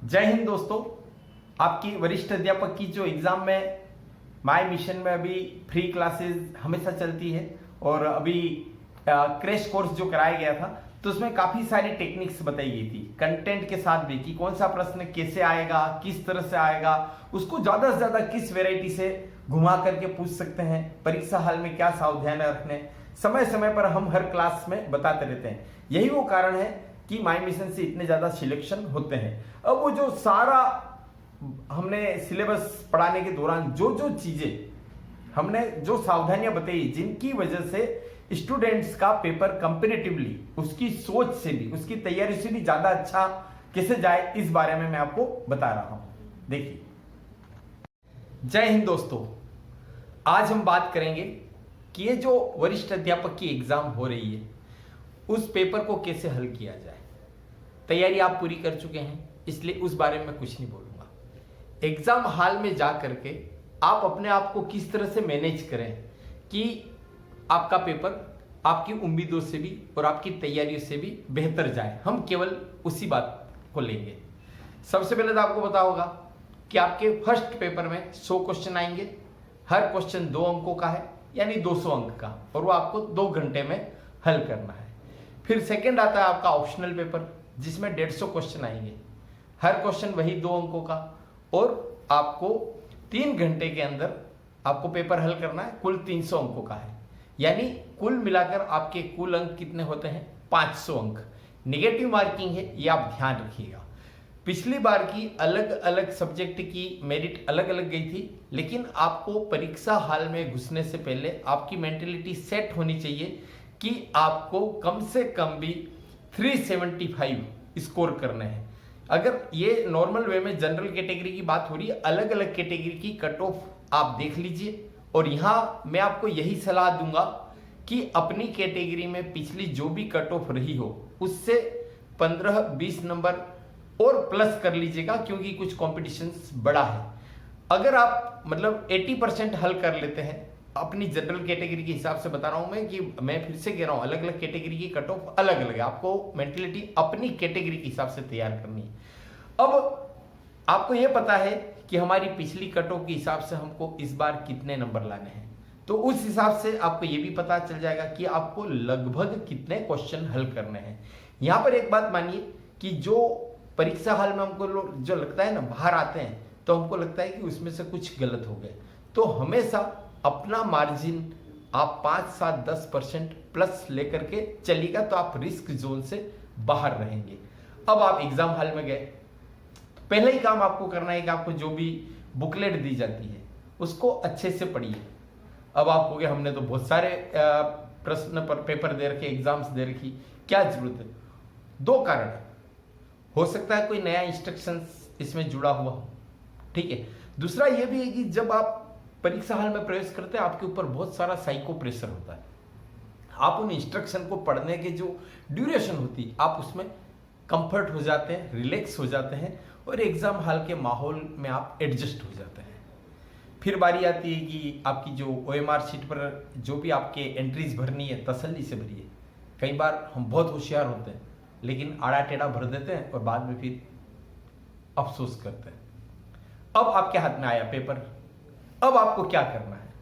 जय हिंद दोस्तों। आपकी वरिष्ठ अध्यापक की जो एग्जाम में माय मिशन में अभी फ्री क्लासेस हमेशा चलती है और अभी क्रैश कोर्स जो कराया गया था तो उसमें काफी सारी टेक्निक्स बताई गई थी कंटेंट के साथ भी कि कौन सा प्रश्न कैसे आएगा, किस तरह से आएगा, उसको ज्यादा से ज्यादा किस वैरायटी से घुमा करके पूछ सकते हैं, परीक्षा हाल में क्या सावधान रखने, समय समय पर हम हर क्लास में बताते रहते हैं। यही वो कारण है कि माय मिशन से इतने ज्यादा सिलेक्शन होते हैं। अब वो जो सारा हमने सिलेबस पढ़ाने के दौरान जो जो चीजें हमने जो सावधानियां बताई जिनकी वजह से स्टूडेंट्स का पेपर कंपैरेटिवली उसकी सोच से भी उसकी तैयारी से भी ज्यादा अच्छा कैसे जाए, इस बारे में मैं आपको बता रहा हूं। देखिए, जय हिंद दोस्तों। आज हम बात करेंगे कि ये जो वरिष्ठ अध्यापक की एग्जाम हो रही है उस पेपर को कैसे हल किया जाए। तैयारी आप पूरी कर चुके हैं इसलिए उस बारे में कुछ नहीं बोलूंगा। एग्जाम हॉल में जा करके आप अपने आप को किस तरह से मैनेज करें कि आपका पेपर आपकी उम्मीदों से भी और आपकी तैयारियों से भी बेहतर जाए, हम केवल उसी बात को लेंगे। सबसे पहले तो आपको पता होगा कि आपके फर्स्ट पेपर में 100 क्वेश्चन आएंगे। हर क्वेश्चन 2 अंकों का है यानी 200 अंक का, और वो आपको 2 घंटे में हल करना है। फिर सेकंड आता है आपका ऑप्शनल पेपर जिसमें 150 क्वेश्चन आएंगे। हर क्वेश्चन वही 2 अंकों का, और आपको 3 घंटे के अंदर आपको पेपर हल करना है। कुल 300 अंकों का है, यानी कुल मिलाकर आपके कुल अंक कितने होते हैं? 500 अंक। निगेटिव मार्किंग है, ये आप ध्यान रखिएगा। पिछली बार की अलग अलग सब्जेक्ट की मेरिट अलग अलग गई थी, लेकिन आपको परीक्षा हाल में घुसने से पहले आपकी मेंटेलिटी सेट होनी चाहिए कि आपको कम से कम भी 375 स्कोर करने हैं। अगर ये नॉर्मल वे में जनरल कैटेगरी की बात हो रही है, अलग अलग कैटेगरी की कट ऑफ आप देख लीजिए। और यहां मैं आपको यही सलाह दूंगा कि अपनी कैटेगरी में पिछली जो भी कट ऑफ रही हो उससे 15-20 नंबर और प्लस कर लीजिएगा, क्योंकि कुछ कॉम्पिटिशन बड़ा है। अगर आप मतलब 80% हल कर लेते हैं अपनी जनरल कैटेगरी के हिसाब से, बता रहा हूं मैं फिर से कह रहा हूं, अलग अलग कैटेगरी की कट ऑफ अलग अलग है। आपको मेंटेलिटी अपनी कैटेगरी के हिसाब से तैयार करनी है। अब आपको यह पता है कि हमारी पिछली कट ऑफ के हिसाब से हमको इस बार कितने नंबर लाने हैं, तो उस हिसाब से आपको यह भी पता चल जाएगा कि आपको लगभग कितने क्वेश्चन हल करने हैं। यहां पर एक बात मानिए कि जो परीक्षा हाल में हमको जो लगता है ना, बाहर आते हैं तो हमको लगता है कि उसमें से कुछ गलत हो गए, तो हमेशा अपना मार्जिन आप 5-7-10% प्लस लेकर के चलिएगा, तो आप रिस्क जोन से बाहर रहेंगे। अब आप एग्जाम हॉल में गए, पहले ही काम आपको करना है कि आपको जो भी बुकलेट दी जाती है उसको अच्छे से पढ़िए। अब आप कहोगे हमने तो बहुत सारे प्रश्न पर पेपर दे रखे, एग्जाम्स दे रखी, क्या जरूरत है? 2 कारण हो सकता है कोई नया इंस्ट्रक्शंस इसमें जुड़ा हुआ हो, ठीक है। दूसरा यह भी है कि जब आप परीक्षा हाल में प्रवेश करते हैं आपके ऊपर बहुत सारा साइको प्रेशर होता है। आप उन इंस्ट्रक्शन को पढ़ने के जो ड्यूरेशन होती है आप उसमें कंफर्ट हो जाते हैं, रिलैक्स हो जाते हैं और एग्जाम हॉल के माहौल में आप एडजस्ट हो जाते हैं। फिर बारी आती है कि आपकी जो OMR शीट पर जो भी आपके एंट्रीज भरनी है तसल्ली से भरिए। कई बार हम बहुत होशियार होते हैं लेकिन आड़ा टेढ़ा भर देते हैं और बाद में फिर अफसोस करते हैं। अब आपके हाथ में आया पेपर, अब आपको क्या करना है?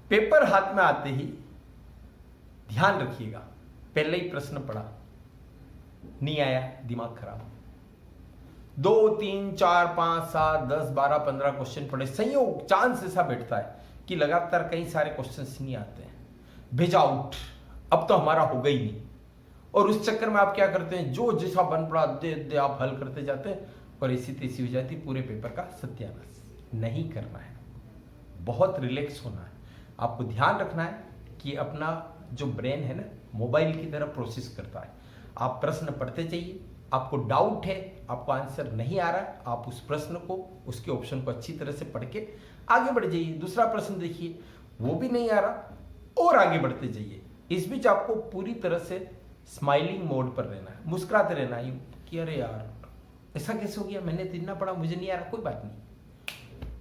पेपर हाथ में आते ही ध्यान रखिएगा, पहले ही प्रश्न पढ़ा, नहीं आया दिमाग खराब। 2, 3, 4, 5, 7, 10, 12, 15 क्वेश्चन पढ़े, संयोग चांस ऐसा बैठता है कि लगातार कई सारे क्वेश्चंस नहीं आते हैं, भेजा आउट, अब तो हमारा होगा ही नहीं। और उस चक्कर में आप क्या करते हैं, जो जैसा बन पड़ा दे दे आप हल करते जाते हैं और ऐसी तैसी हो जाती पूरे पेपर का सत्यानाश। नहीं करना है, बहुत रिलैक्स होना है। आपको ध्यान रखना है कि अपना जो ब्रेन है ना, मोबाइल की तरह प्रोसेस करता है। आप प्रश्न पढ़ते जाइए, आपको डाउट है, आपको आंसर नहीं आ रहा है, आप उस प्रश्न को, उसके ऑप्शन को अच्छी तरह से पढ़ के आगे बढ़ जाइए। दूसरा प्रश्न देखिए, वो भी नहीं आ रहा और आगे बढ़ते जाइए। इस बीच आपको पूरी तरह से स्माइलिंग मोड पर रहना है, मुस्कुराते रहना है कि अरे यार ऐसा कैसे हो गया, मैंने तो इतना पढ़ा, मुझे नहीं आ रहा, कोई बात नहीं,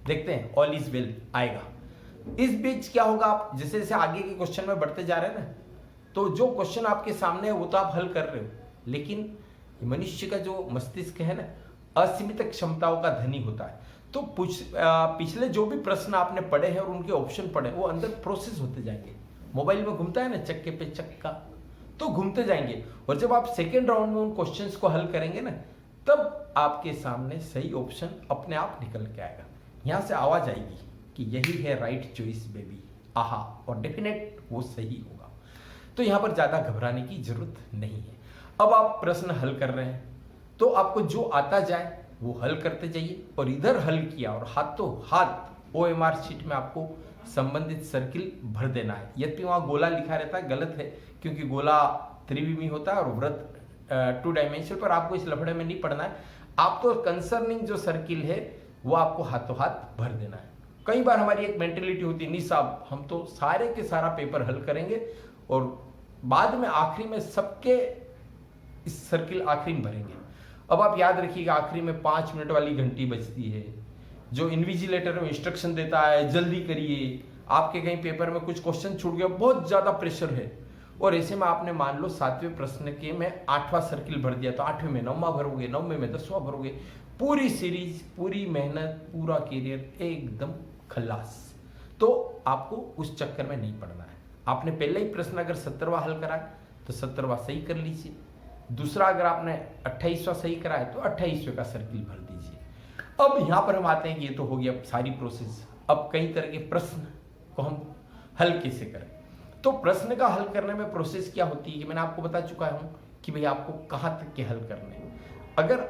देखते हैं, ऑल इज वेल, आएगा। इस बीच क्या होगा, आप जैसे जैसे आगे के क्वेश्चन में बढ़ते जा रहे हैं ना, तो जो क्वेश्चन आपके सामने है वो तो आप हल कर रहे हो, लेकिन मनुष्य का जो मस्तिष्क है ना, असीमित क्षमताओं का धनी होता है। तो पिछले जो भी प्रश्न आपने पढ़े हैं और उनके ऑप्शन पढ़े वो अंदर प्रोसेस होते जाएंगे। मोबाइल में घूमता है ना चक्के पे चक्का, तो घूमते जाएंगे। और जब आप सेकेंड राउंड में उन क्वेश्चंस को हल करेंगे ना, तब आपके सामने सही ऑप्शन अपने आप निकल के आएगा। यहां से आवाज आएगी कि यही है राइट चॉइस बेबी, आहा, और डेफिनेट वो सही होगा। तो यहां पर ज्यादा घबराने की जरूरत नहीं है। अब आप प्रश्न हल कर रहे हैं तो आपको जो आता जाए वो हल करते जाइए, और इधर हल किया और हाथों हाथ OMR शीट में आपको संबंधित सर्किल भर देना है। यद्यपि वहां गोला लिखा रहता है, गलत है, क्योंकि गोला त्रिविमी होता है और वृत्त 2 डायमेंशन पर। आपको इस लफड़े में नहीं पड़ना है। आप तो कंसर्निंग जो सर्किल है वो आपको हाथों हाथ भर देना है। कई बार हमारी एक मेंटेलिटी होती है, नहीं साहब हम तो सारे के सारा पेपर हल करेंगे और बाद में आखिरी में सबके इस सर्किल आखिरी में भरेंगे। अब आप याद रखिएगा, आखिरी में 5 मिनट वाली घंटी बजती है, जो इन्विजिलेटर में इंस्ट्रक्शन देता है जल्दी करिए, आपके कहीं पेपर में कुछ क्वेश्चन छूट गया, बहुत ज्यादा प्रेशर है, और ऐसे में आपने मान लो 7वें प्रश्न के में 8वां सर्किल भर दिया, तो 8वें में 9वां भरोगे, 9वें में 10वां भरोगे। पूरी सीरीज, पूरी मेहनत, पूरा करियर एकदम खल्लास। तो आपको उस चक्कर में नहीं पड़ना है। आपने पहले ही प्रश्न अगर 17वां हल करा तो 17वां सही कर लीजिए। दूसरा अगर आपने 28वां सही करा है तो 28वें का सर्किल भर दीजिए। अब यहां पर हम आते हैं कि ये तो हो गया सारी प्रोसेस। अब कई तरह के प्रश्न को हम हल कैसे करें। तो प्रश्न का हल करने में प्रोसेस क्या होती है कि मैंने आपको बता चुका हूं कि भाई आपको कहां तक के हल करने हैं। अगर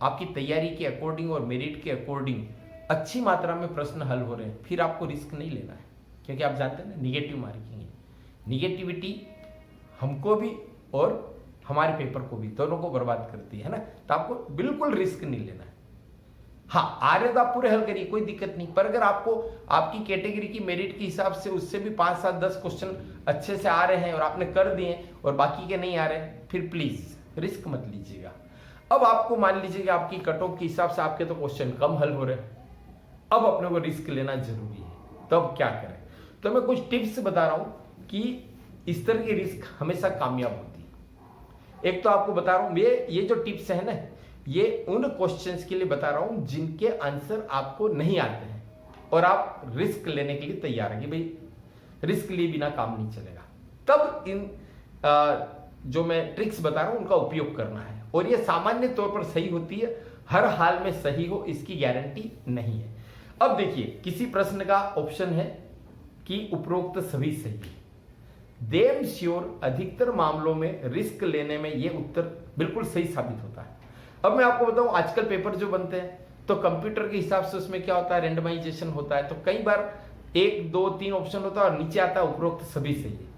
आपकी तैयारी के अकॉर्डिंग और मेरिट के अकॉर्डिंग अच्छी मात्रा में प्रश्न हल हो रहे हैं, फिर आपको रिस्क नहीं लेना है, क्योंकि आप जानते हैं ना निगेटिव मार्किंग है। निगेटिविटी हमको भी और हमारे पेपर को भी, दोनों को बर्बाद करती है ना। तो आपको बिल्कुल रिस्क नहीं लेना है। हाँ, आ रहे तो आप पूरे हल करिए, कोई दिक्कत नहीं। पर अगर आपको आपकी कैटेगरी की मेरिट के हिसाब से उससे भी 5, 7, 10 क्वेश्चन अच्छे से आ रहे हैं और आपने कर दिए और बाकी के नहीं आ रहे, फिर प्लीज रिस्क मत लीजिएगा। अब आपको मान लीजिए कि आपकी कट ऑफ के हिसाब से आपके तो क्वेश्चन कम हल हो रहे हैं, अब अपने को रिस्क लेना जरूरी है। तो अब क्या करें? तो मैं कुछ टिप्स बता रहा हूं कि इस तरह की रिस्क हमेशा कामयाब होती है। एक तो आपको बता रहा हूं, ये जो टिप्स है ना, ये उन क्वेश्चंस के लिए बता रहा हूं जिनके आंसर आपको नहीं आते हैं और आप रिस्क लेने के लिए तैयार हैं कि भाई रिस्क लिए बिना काम नहीं चलेगा। तब इन जो मैं ट्रिक्स बता रहा हूं उनका उपयोग करना है। और ये सामान्य तौर पर सही होती है, हर हाल में सही हो इसकी गारंटी नहीं है। अब देखिए, किसी प्रश्न का ऑप्शन है कि उपरोक्त सभी सही है। देम श्योर अधिकतर मामलों में रिस्क लेने में यह उत्तर बिल्कुल सही साबित होता है। अब मैं आपको बताऊं, आजकल पेपर जो बनते हैं तो कंप्यूटर के हिसाब से उसमें क्या होता है, रेंडमाइजेशन होता है। तो कई बार 1, 2, 3 ऑप्शन होता है और नीचे आता है उपरोक्त सभी सही है।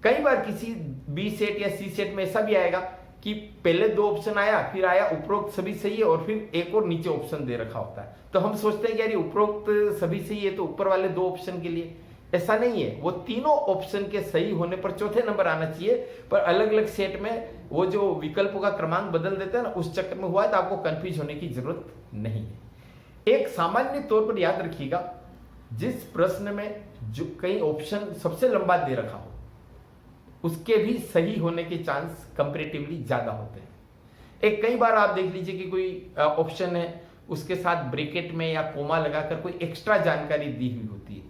कई बार किसी बी सेट या सी सेट में ऐसा भी आएगा कि पहले 2 ऑप्शन आया, फिर आया उपरोक्त सभी सही है और फिर एक और नीचे ऑप्शन दे रखा होता है। तो हम सोचते हैं कि यार उपरोक्त सभी सही है तो ऊपर वाले 2 ऑप्शन के लिए। ऐसा नहीं है, वो तीनों ऑप्शन के सही होने पर चौथे नंबर आना चाहिए, पर अलग अलग सेट में वो जो विकल्पों का क्रमांक बदल देते हैं ना, उस चक्कर में हुआ है। तो आपको कंफ्यूज होने की जरूरत नहीं है। एक सामान्य तौर पर याद रखिएगा, जिस प्रश्न में जो कई ऑप्शन सबसे लंबा दे रखा हो उसके भी सही होने के चांस कंपैरेटिवली ज्यादा होते हैं। कई बार आप देख लीजिए कि कोई ऑप्शन है, उसके साथ ब्रैकेट में या कोमा लगाकर कोई एक्स्ट्रा जानकारी दी हुई होती है,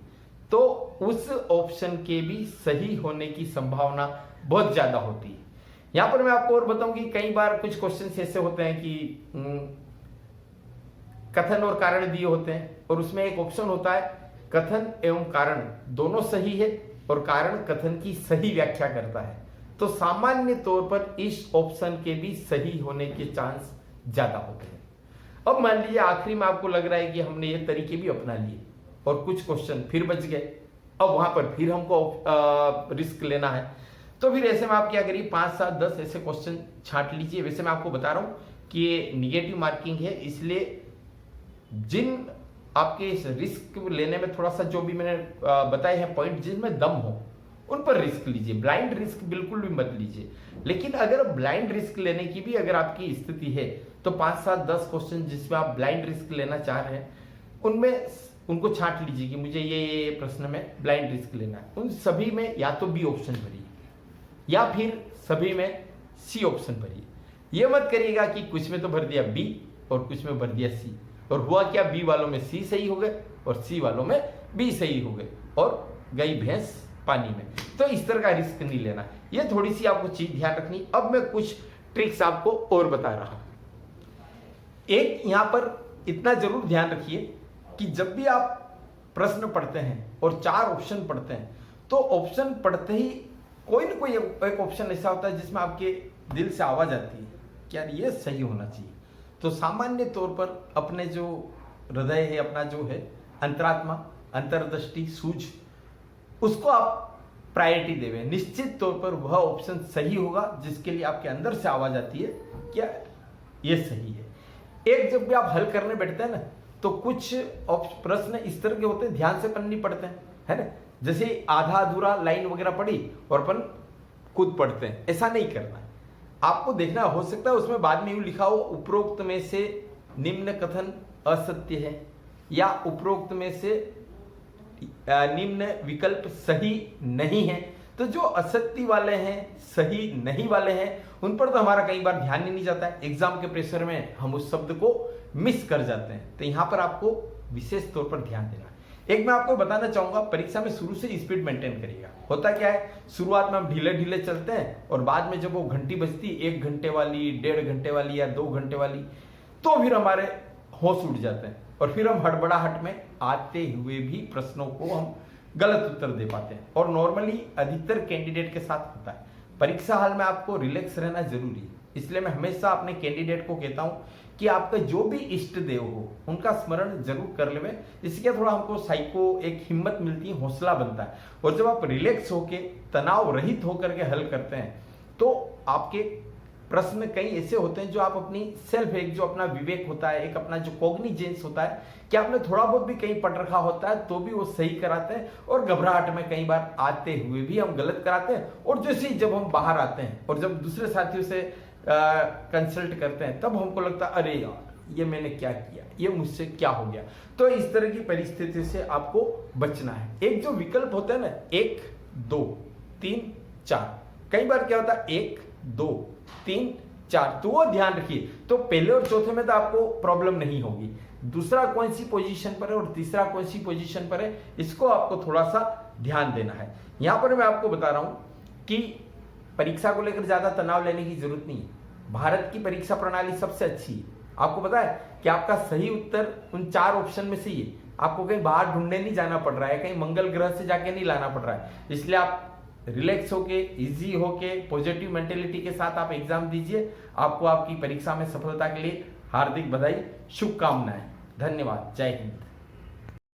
तो उस ऑप्शन के भी सही होने की संभावना बहुत ज्यादा होती है। यहां पर मैं आपको और बताऊं कि कई बार कुछ क्वेश्चन ऐसे होते हैं कि कथन और कारण दिए होते हैं और उसमें एक ऑप्शन होता है कथन एवं कारण दोनों सही है और कारण कथन की सही व्याख्या करता है। तो सामान्य तौर पर इस ऑप्शन के भी सही होने के चांस ज्यादा होते हैं। अब मान लीजिए आखिरी में आपको लग रहा है कि हमने ये तरीके भी अपना लिए और कुछ क्वेश्चन फिर बच गए, अब वहां पर फिर हमको रिस्क लेना है। तो फिर ऐसे में आप क्या करिए, 5, 7, 10 ऐसे क्वेश्चन छांट लीजिए। वैसे मैं आपको बता रहा हूं कि ये निगेटिव मार्किंग है, इसलिए जिन आपके इस रिस्क लेने में थोड़ा सा जो भी मैंने बताए हैं पॉइंट, जिनमें दम हो उन पर रिस्क लीजिए। ब्लाइंड रिस्क बिल्कुल भी मत लीजिए। लेकिन अगर ब्लाइंड रिस्क लेने की भी अगर आपकी स्थिति है तो 5, 7, 10 क्वेश्चन जिसमें आप ब्लाइंड रिस्क लेना चाह रहे हैं उनमें उनको छांट लीजिए कि मुझे ये प्रश्न में ब्लाइंड रिस्क लेना है। उन सभी में या तो बी ऑप्शन भरिए या फिर सभी में सी ऑप्शन भरिए। ये मत करिएगा कि कुछ में तो भर दिया बी और कुछ में भर दिया सी, और हुआ क्या, बी वालों में सी सही हो गए और सी वालों में बी सही हो गए और गई भैंस पानी में। तो इस तरह का रिस्क नहीं लेना, ये थोड़ी सी आपको चीज ध्यान रखनी। अब मैं कुछ ट्रिक्स आपको और बता रहा हूं। एक यहां पर इतना जरूर ध्यान रखिए कि जब भी आप प्रश्न पढ़ते हैं और 4 ऑप्शन पढ़ते हैं, तो ऑप्शन पढ़ते ही कोई ना कोई एक ऑप्शन ऐसा होता है जिसमें आपके दिल से आवाज आती है कि यार ये सही होना चाहिए। तो सामान्य तौर पर अपने जो हृदय है, अपना जो है अंतरात्मा, अंतर्दृष्टि, सूझ, उसको आप प्रायोरिटी देवे। निश्चित तौर पर वह ऑप्शन सही होगा जिसके लिए आपके अंदर से आवाज आती है क्या ये सही है। एक जब भी आप हल करने बैठते हैं ना, तो कुछ प्रश्न इस तरह के होते हैं, ध्यान से पढ़नी पड़ते हैं, है ना। जैसे आधा अधूरा लाइन वगैरह पढ़ी और अपन खुद पढ़ते हैं, ऐसा नहीं करना है। आपको देखना, हो सकता है उसमें बाद में यूं लिखा हो उपरोक्त में से निम्न कथन असत्य है, या उपरोक्त में से निम्न विकल्प सही नहीं है। तो जो असत्य वाले हैं, सही नहीं वाले हैं, उन पर तो हमारा कई बार ध्यान ही नहीं जाता है। एग्जाम के प्रेशर में हम उस शब्द को मिस कर जाते हैं। तो यहां पर आपको विशेष तौर पर ध्यान देना। एक मैं आपको बताना चाहूंगा, परीक्षा में शुरू से स्पीड मेंटेन करिएगा। होता क्या है, शुरुआत में हम ढीले ढीले चलते हैं और बाद में जब वो घंटी बजती, 1 घंटे वाली, 1.5 घंटे वाली या 2 घंटे वाली, तो फिर हमारे होश उड़ जाते हैं और फिर हम हड़बड़ाहट में आते हुए भी प्रश्नों को हम गलत उत्तर दे पाते हैं। और नॉर्मली अधिकतर कैंडिडेट के साथ होता है। परीक्षा हाल में आपको रिलैक्स रहना जरूरी है। इसलिए मैं हमेशा अपने कैंडिडेट को कहता हूं कि आपका जो भी इष्ट देव हो उनका स्मरण जरूर कर लेवे। इसके थोड़ा हमको साइको एक हिम्मत मिलती है, हौसला बनता है। और जब आप रिलैक्स होके तनाव रहित होकर के हल करते हैं, तो आपके प्रश्न कई ऐसे होते हैं जो आप अपनी सेल्फ, एक जो अपना विवेक होता है, एक अपना जो कॉग्निजेंस होता है कि आपने थोड़ा बहुत भी कहीं पढ़ रखा होता है तो भी वो सही कराते हैं। और घबराहट में कई बार आते हुए भी हम गलत कराते हैं। और जैसे ही जब हम बाहर आते हैं और जब दूसरे साथियों से कंसल्ट करते हैं, तब हमको लगता है अरे यार ये मैंने क्या किया, ये मुझसे क्या हो गया। तो इस तरह की परिस्थिति से आपको बचना है। एक जो विकल्प होता है ना, 1 2 3 4, कई बार क्या होता है 1 2 3 4, तो वो ध्यान रखिए। तो पहले और चौथे में तो आपको प्रॉब्लम नहीं होगी, दूसरा कौन सी पोजीशन पर है और तीसरा कौन सी पोजीशन पर है, इसको आपको थोड़ा सा ध्यान देना है। यहां पर मैं आपको बता रहा हूं कि परीक्षा को लेकर ज्यादा तनाव लेने की जरूरत नहीं है। भारत की परीक्षा प्रणाली सबसे अच्छी है। आपको पता है कि आपका सही उत्तर उन 4 ऑप्शन में से ही है। आपको कहीं बाहर ढूंढने नहीं जाना पड़ रहा है, कहीं मंगल ग्रह से जाके नहीं लाना पड़ रहा है। इसलिए आप रिलैक्स होके, इजी होके, पॉजिटिव मेंटेलिटी के साथ आप एग्जाम दीजिए। आपको आपकी परीक्षा में सफलता के लिए हार्दिक बधाई, शुभकामनाएं। धन्यवाद। जय हिंद।